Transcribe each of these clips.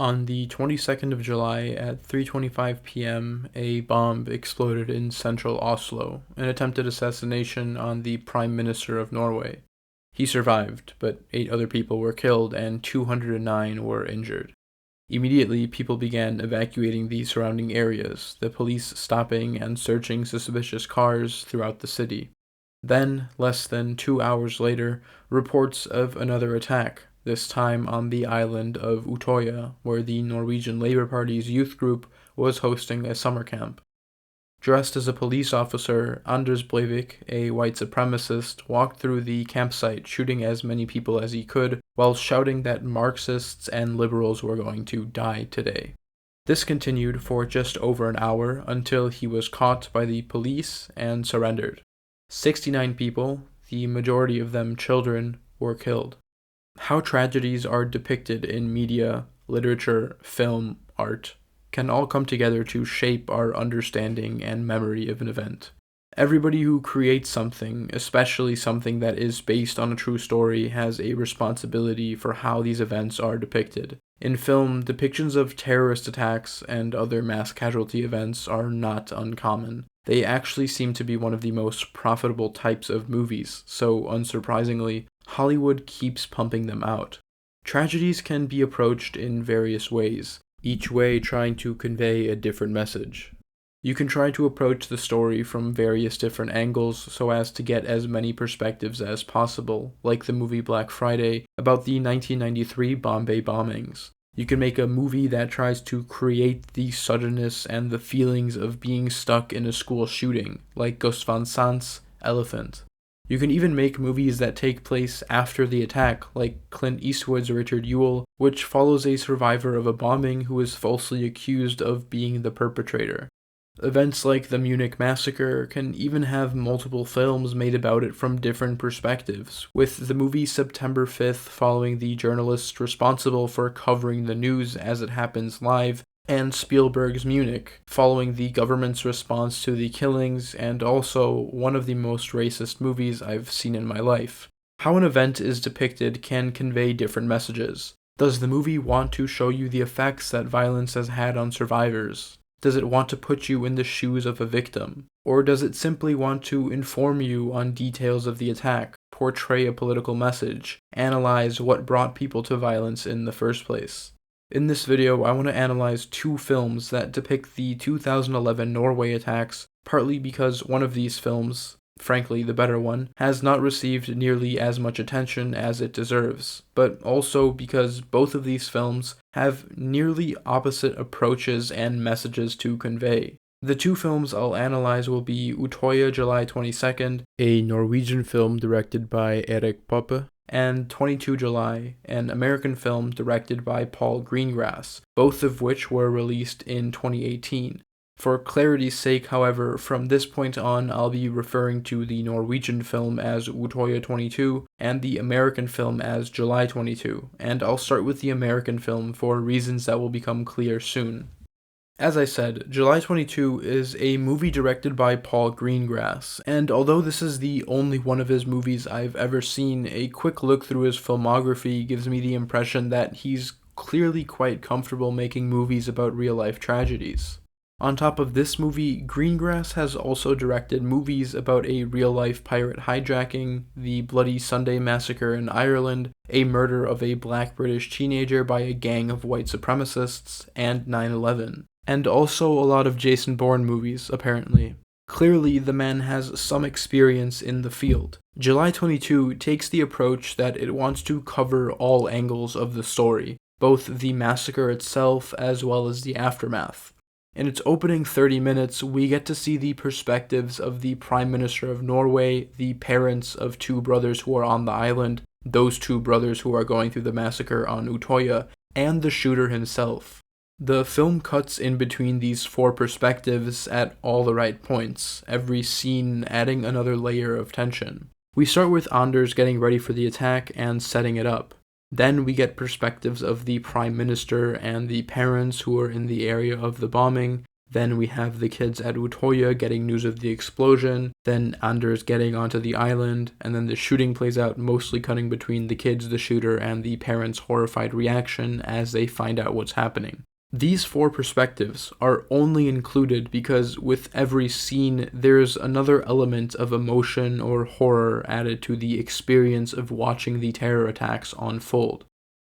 On the 22nd of July at 3:25 p.m., a bomb exploded in central Oslo, an attempted assassination on the Prime Minister of Norway. He survived, but 8 other people were killed and 209 were injured. Immediately, people began evacuating the surrounding areas, the police stopping and searching suspicious cars throughout the city. Then, less than 2 hours later, reports of another attack, this time on the island of Utøya, where the Norwegian Labour Party's youth group was hosting a summer camp. Dressed as a police officer, Anders Breivik, a white supremacist, walked through the campsite shooting as many people as he could, while shouting that Marxists and liberals were going to die today. This continued for just over an hour until he was caught by the police and surrendered. 69 people, the majority of them children, were killed. How tragedies are depicted in media, literature, film, art, can all come together to shape our understanding and memory of an event. Everybody who creates something, especially something that is based on a true story, has a responsibility for how these events are depicted. In film, depictions of terrorist attacks and other mass casualty events are not uncommon. They actually seem to be one of the most profitable types of movies, so unsurprisingly, Hollywood keeps pumping them out. Tragedies can be approached in various ways, each way trying to convey a different message. You can try to approach the story from various different angles so as to get as many perspectives as possible, like the movie Black Friday about the 1993 Bombay bombings. You can make a movie that tries to create the suddenness and the feelings of being stuck in a school shooting, like Gus Van Sant's Elephant. You can even make movies that take place after the attack, like Clint Eastwood's Richard Jewell, which follows a survivor of a bombing who is falsely accused of being the perpetrator. Events like the Munich Massacre can even have multiple films made about it from different perspectives, with the movie September 5th following the journalists responsible for covering the news as it happens live, and Spielberg's Munich, following the government's response to the killings, and also one of the most racist movies I've seen in my life. How an event is depicted can convey different messages. Does the movie want to show you the effects that violence has had on survivors? Does it want to put you in the shoes of a victim? Or does it simply want to inform you on details of the attack, portray a political message, analyze what brought people to violence in the first place? In this video, I want to analyze 2 films that depict the 2011 Norway attacks, partly because one of these films, frankly the better one, has not received nearly as much attention as it deserves, but also because both of these films have nearly opposite approaches and messages to convey. The 2 films I'll analyze will be Utøya July 22nd, a Norwegian film directed by Erik Poppe, and 22 July, an American film directed by Paul Greengrass, both of which were released in 2018. For clarity's sake, however, from this point on I'll be referring to the Norwegian film as Utøya 22 and the American film as July 22, and I'll start with the American film for reasons that will become clear soon. As I said, July 22 is a movie directed by Paul Greengrass, and although this is the only one of his movies I've ever seen, a quick look through his filmography gives me the impression that he's clearly quite comfortable making movies about real-life tragedies. On top of this movie, Greengrass has also directed movies about a real-life pirate hijacking, the Bloody Sunday Massacre in Ireland, a murder of a black British teenager by a gang of white supremacists, and 9/11. And also a lot of Jason Bourne movies, apparently. Clearly, the man has some experience in the field. July 22 takes the approach that it wants to cover all angles of the story, both the massacre itself as well as the aftermath. In its opening 30 minutes, we get to see the perspectives of the Prime Minister of Norway, the parents of 2 brothers who are on the island, those 2 brothers who are going through the massacre on Utøya, and the shooter himself. The film cuts in between these 4 perspectives at all the right points, every scene adding another layer of tension. We start with Anders getting ready for the attack and setting it up. Then we get perspectives of the Prime Minister and the parents who are in the area of the bombing. Then we have the kids at Utøya getting news of the explosion, then Anders getting onto the island, and then the shooting plays out, mostly cutting between the kids, the shooter, and the parents' horrified reaction as they find out what's happening. These 4 perspectives are only included because with every scene, there's another element of emotion or horror added to the experience of watching the terror attacks unfold.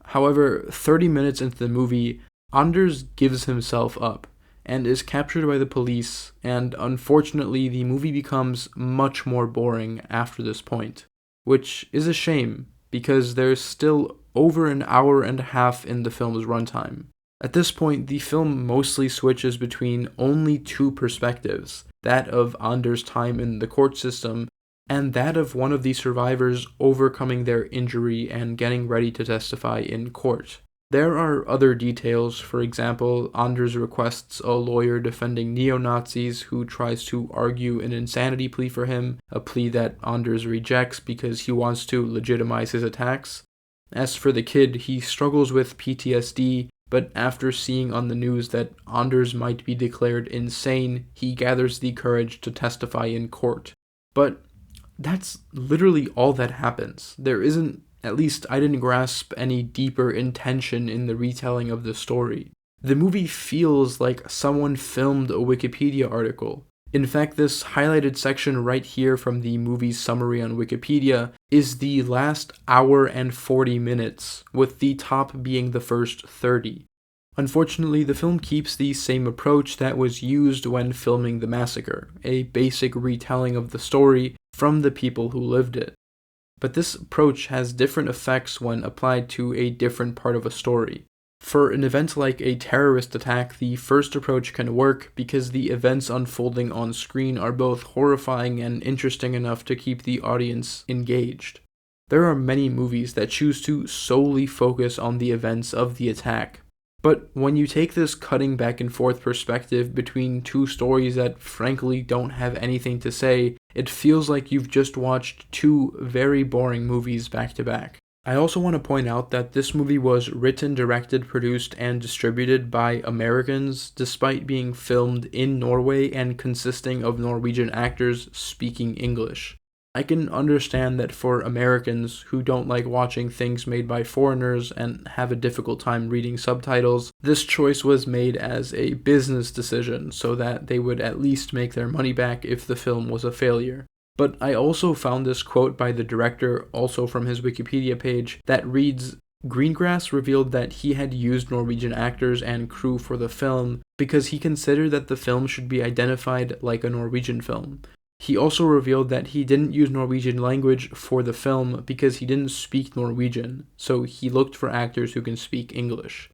However, 30 minutes into the movie, Anders gives himself up and is captured by the police, and unfortunately the movie becomes much more boring after this point, which is a shame because there's still over an hour and a half in the film's runtime. At this point, the film mostly switches between only 2 perspectives, that of Anders' time in the court system and that of one of the survivors overcoming their injury and getting ready to testify in court. There are other details. For example, Anders requests a lawyer defending neo-Nazis who tries to argue an insanity plea for him, a plea that Anders rejects because he wants to legitimize his attacks. As for the kid, he struggles with PTSD, but after seeing on the news that Anders might be declared insane, he gathers the courage to testify in court. But that's literally all that happens. There isn't, at least I didn't grasp, any deeper intention in the retelling of the story. The movie feels like someone filmed a Wikipedia article. In fact, this highlighted section right here from the movie's summary on Wikipedia is the last hour and 40 minutes, with the top being the first 30. Unfortunately, the film keeps the same approach that was used when filming the Massacre, a basic retelling of the story from the people who lived it. But this approach has different effects when applied to a different part of a story. For an event like a terrorist attack, the first approach can work because the events unfolding on screen are both horrifying and interesting enough to keep the audience engaged. There are many movies that choose to solely focus on the events of the attack. But when you take this cutting back and forth perspective between 2 stories that frankly don't have anything to say, it feels like you've just watched 2 very boring movies back to back. I also want to point out that this movie was written, directed, produced, and distributed by Americans, despite being filmed in Norway and consisting of Norwegian actors speaking English. I can understand that for Americans who don't like watching things made by foreigners and have a difficult time reading subtitles, this choice was made as a business decision so that they would at least make their money back if the film was a failure. But I also found this quote by the director, also from his Wikipedia page, that reads, "Greengrass revealed that he had used Norwegian actors and crew for the film because he considered that the film should be identified like a Norwegian film. He also revealed that he didn't use Norwegian language for the film because he didn't speak Norwegian, so he looked for actors who can speak English."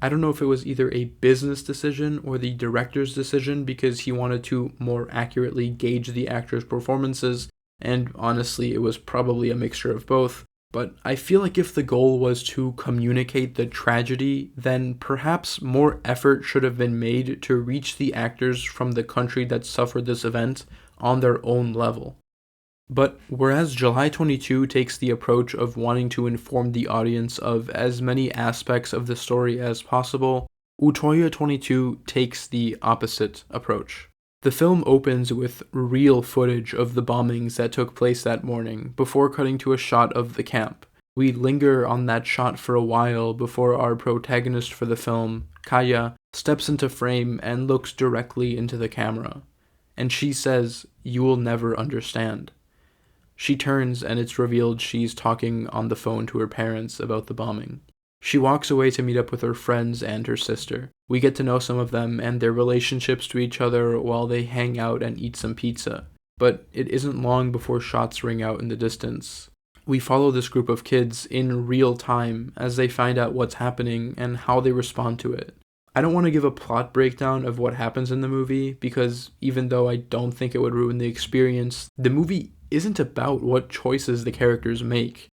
I don't know if it was either a business decision or the director's decision because he wanted to more accurately gauge the actors' performances, and honestly, it was probably a mixture of both. But I feel like if the goal was to communicate the tragedy, then perhaps more effort should have been made to reach the actors from the country that suffered this event on their own level. But whereas July 22 takes the approach of wanting to inform the audience of as many aspects of the story as possible, Utøya 22 takes the opposite approach. The film opens with real footage of the bombings that took place that morning before cutting to a shot of the camp. We linger on that shot for a while before our protagonist for the film, Kaya, steps into frame and looks directly into the camera. And she says, "You will never understand." She turns and it's revealed she's talking on the phone to her parents about the bombing. She walks away to meet up with her friends and her sister. We get to know some of them and their relationships to each other while they hang out and eat some pizza. But it isn't long before shots ring out in the distance. We follow this group of kids in real time as they find out what's happening and how they respond to it. I don't want to give a plot breakdown of what happens in the movie because even though I don't think it would ruin the experience, the movie isn't about what choices the characters make.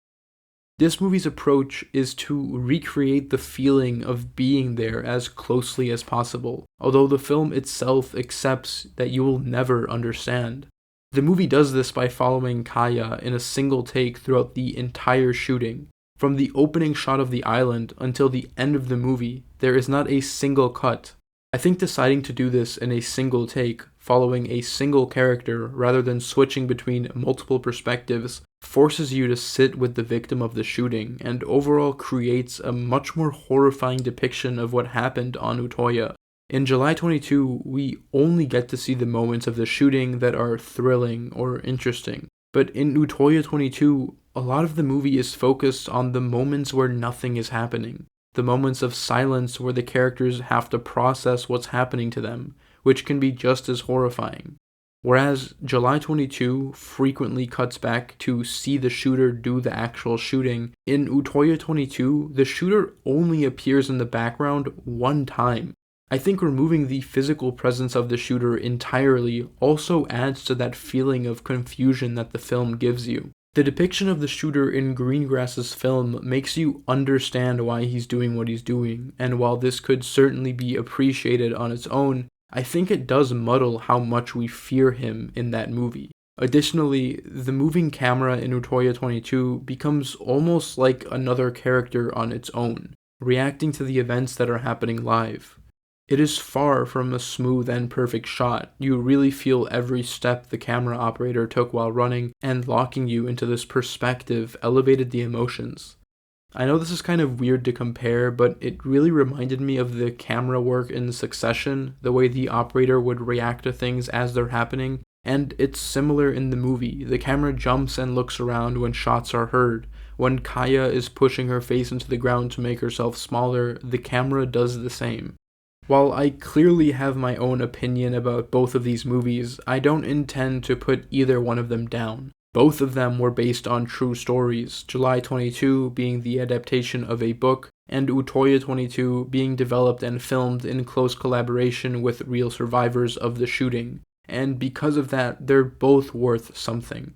This movie's approach is to recreate the feeling of being there as closely as possible, although the film itself accepts that you will never understand. The movie does this by following Kaya in a single take throughout the entire shooting. From the opening shot of the island until the end of the movie, there is not a single cut. I think deciding to do this in a single take, following a single character rather than switching between multiple perspectives, forces you to sit with the victim of the shooting and overall creates a much more horrifying depiction of what happened on Utøya. In July 22, we only get to see the moments of the shooting that are thrilling or interesting. But in Utøya 22, a lot of the movie is focused on the moments where nothing is happening. The moments of silence where the characters have to process what's happening to them, which can be just as horrifying. Whereas July 22 frequently cuts back to see the shooter do the actual shooting, in Utøya 22, the shooter only appears in the background one time. I think removing the physical presence of the shooter entirely also adds to that feeling of confusion that the film gives you. The depiction of the shooter in Greengrass's film makes you understand why he's doing what he's doing, and while this could certainly be appreciated on its own, I think it does muddle how much we fear him in that movie. Additionally, the moving camera in Utøya 22 becomes almost like another character on its own, reacting to the events that are happening live. It is far from a smooth and perfect shot. You really feel every step the camera operator took while running, and locking you into this perspective elevated the emotions. I know this is kind of weird to compare, but it really reminded me of the camera work in Succession, the way the operator would react to things as they're happening, and it's similar in the movie. The camera jumps and looks around when shots are heard. When Kaya is pushing her face into the ground to make herself smaller, the camera does the same. While I clearly have my own opinion about both of these movies, I don't intend to put either one of them down. Both of them were based on true stories, July 22 being the adaptation of a book, and Utøya 22 being developed and filmed in close collaboration with real survivors of the shooting, and because of that, they're both worth something.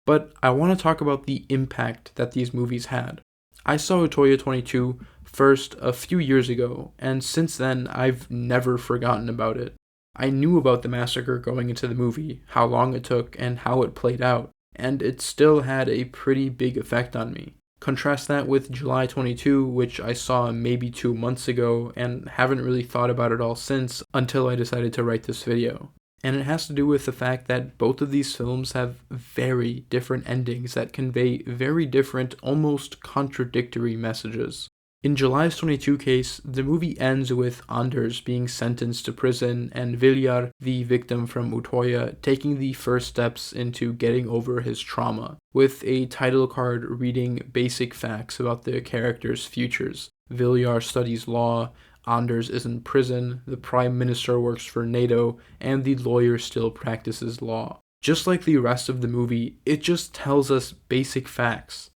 But I want to talk about the impact that these movies had. I saw Utøya 22 first a few years ago, and since then I've never forgotten about it. I knew about the massacre going into the movie, how long it took, and how it played out, and it still had a pretty big effect on me. Contrast that with July 22, which I saw maybe 2 months ago, and haven't really thought about it all since until I decided to write this video. And it has to do with the fact that both of these films have very different endings that convey very different, almost contradictory messages. In July's 22 case, the movie ends with Anders being sentenced to prison and Viljar, the victim from Utøya, taking the first steps into getting over his trauma, with a title card reading basic facts about the characters' futures. Viljar studies law, Anders is in prison, the Prime Minister works for NATO, and the lawyer still practices law. Just like the rest of the movie, it just tells us basic facts.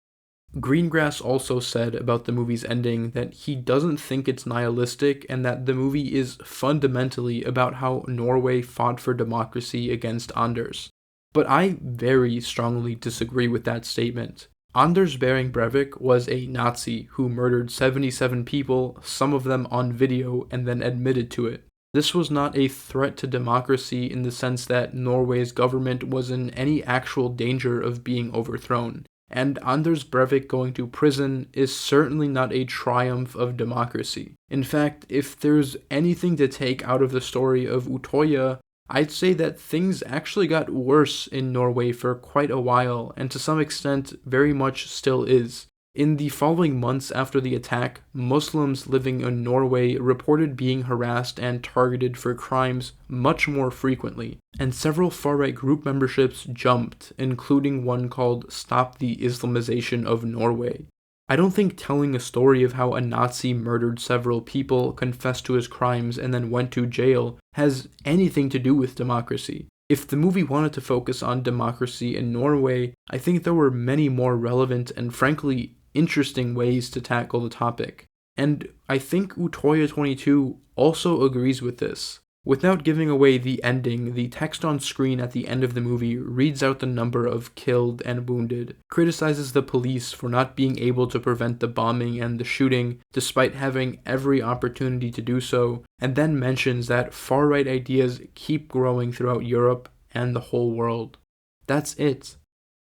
Greengrass also said about the movie's ending that he doesn't think it's nihilistic and that the movie is fundamentally about how Norway fought for democracy against Anders. But I very strongly disagree with that statement. Anders Behring Breivik was a Nazi who murdered 77 people, some of them on video, and then admitted to it. This was not a threat to democracy in the sense that Norway's government was in any actual danger of being overthrown. And Anders Breivik going to prison is certainly not a triumph of democracy. In fact, if there's anything to take out of the story of Utøya, I'd say that things actually got worse in Norway for quite a while, and to some extent very much still is. In the following months after the attack, Muslims living in Norway reported being harassed and targeted for crimes much more frequently, and several far-right group memberships jumped, including one called Stop the Islamization of Norway. I don't think telling a story of how a Nazi murdered several people, confessed to his crimes, and then went to jail has anything to do with democracy. If the movie wanted to focus on democracy in Norway, I think there were many more relevant and frankly interesting ways to tackle the topic. And I think Utøya 22 also agrees with this. Without giving away the ending, the text on screen at the end of the movie reads out the number of killed and wounded, criticizes the police for not being able to prevent the bombing and the shooting, despite having every opportunity to do so, and then mentions that far-right ideas keep growing throughout Europe and the whole world. That's it.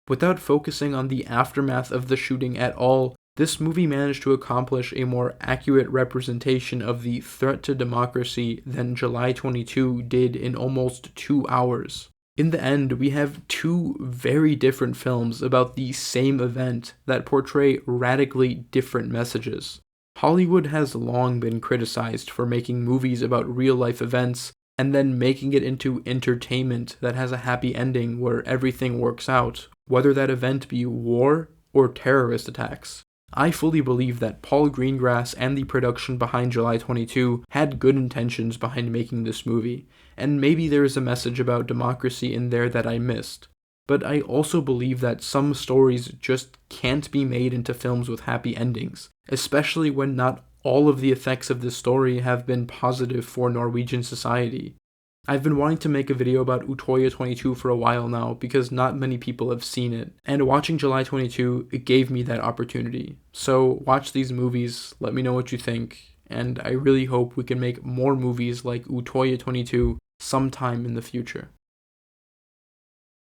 Without focusing on the aftermath of the shooting at all, This movie managed to accomplish a more accurate representation of the threat to democracy than July 22 did in almost 2 hours. In the end, we have two very different films about the same event that portray radically different messages. Hollywood has long been criticized for making movies about real-life events and then making it into entertainment that has a happy ending where everything works out, whether that event be war or terrorist attacks. I fully believe that Paul Greengrass and the production behind July 22 had good intentions behind making this movie, and maybe there is a message about democracy in there that I missed. But I also believe that some stories just can't be made into films with happy endings, especially when not all of the effects of this story have been positive for Norwegian society. I've been wanting to make a video about Utøya 22 for a while now because not many people have seen it, and watching July 22, it gave me that opportunity. So watch these movies, let me know what you think, and I really hope we can make more movies like Utøya 22 sometime in the future.